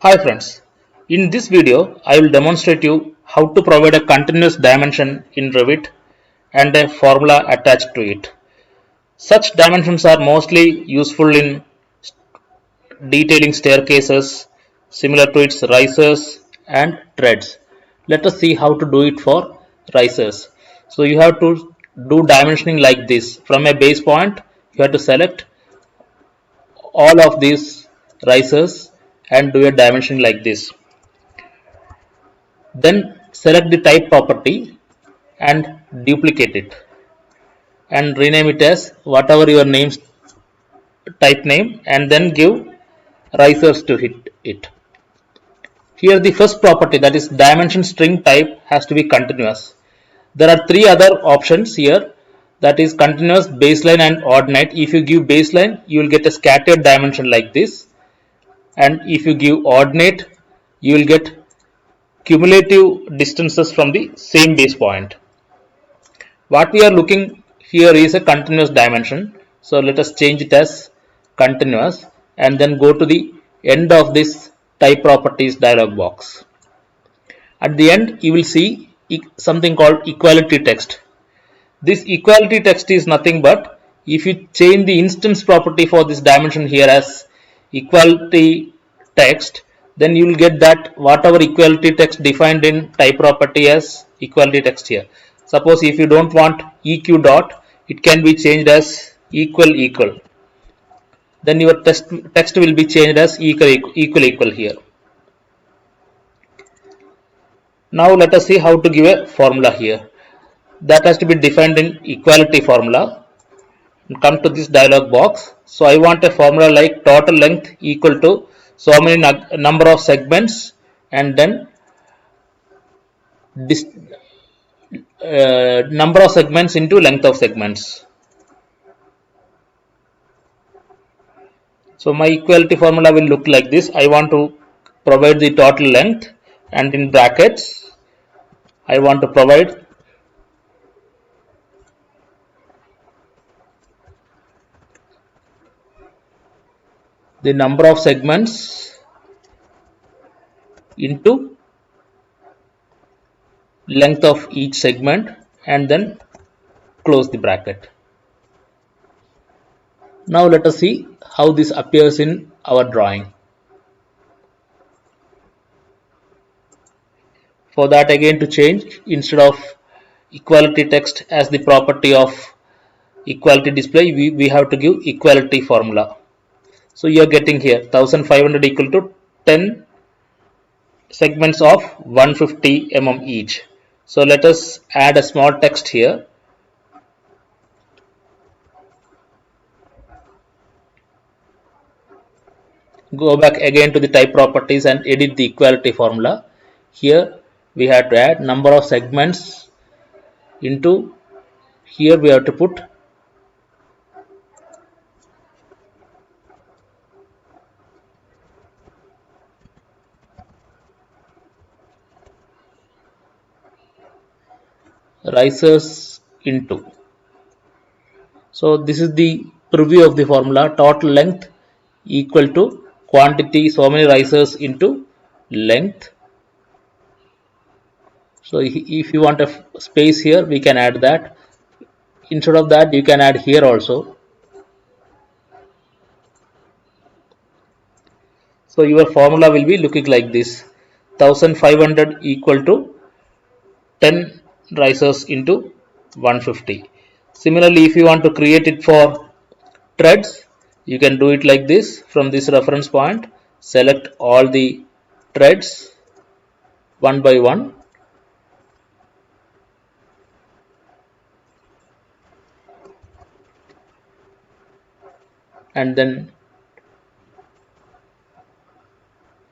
Hi friends, in this video I will demonstrate you how to provide a continuous dimension in Revit and a formula attached to it. Such dimensions are mostly useful in detailing staircases, similar to its risers and treads. Let us see how to do it for risers. So you have to do dimensioning like this. From a base point you have to select all of these risers and do a dimensioning like this. Then select the type property and duplicate it and rename it as whatever your name's type name and then give risers to hit it. Here the first property, that is dimension string type, has to be continuous. There are three other options here, that is continuous, baseline and ordinate. If you give baseline you will get a scattered dimension like this, and if you give ordinate you will get cumulative distances from the same base point. What we are looking here is a continuous dimension. So let us change it as continuous and then go to the end of this type properties dialog box. At the end you will see something called equality text. This equality text is nothing but if you change the instance property for this dimension here as equality text, then you will get that whatever equality text defined in type property as equality text here. Suppose if you don't want eq dot, it can be changed as equal. Then your text will be changed as equal here. Now let us see how to give a formula here. That has to be defined in equality formula. Come to this dialog box. So I want a formula like total length equal to so many number of segments and then this number of segments into length of segments. So my equality formula will look like this. I want to provide the total length and in brackets I want to provide the number of segments into length of each segment and then close the bracket. Now let us see how this appears in our drawing. For that, again to change, instead of equality text as the property of equality display, we have to give equality formula. So you are getting here 1500 equal to 10 segments of 150 mm each. So let us add a small text here. Go back again to the type properties and edit the equality formula. Here we have to add number of segments into, here we have to put risers into. So this is the preview of the formula. Total length equal to quantity so many risers into length. So if you want a space here, we can add that. Instead of that, you can add here also. So your formula will be looking like this: 1500 equal to 10 risers into 150. Similarly, if you want to create it for treads, you can do it like this. From this reference point, select all the treads one by one and then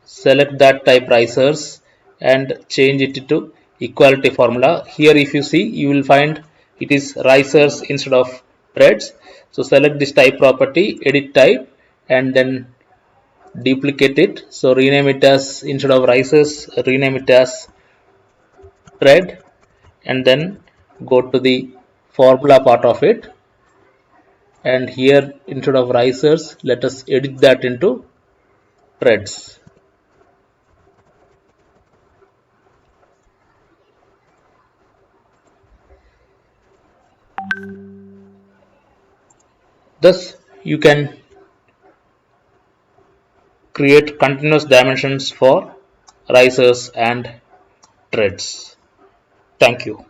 select that type risers and change it to equality formula. Here if you see, you will find it is risers instead of treads. So select this type property, edit type and then duplicate it. So rename it as, instead of risers, rename it as tread and then go to the formula part of it, and here instead of risers let us edit that into treads. Thus, you can create continuous dimensions for risers and treads. Thank you.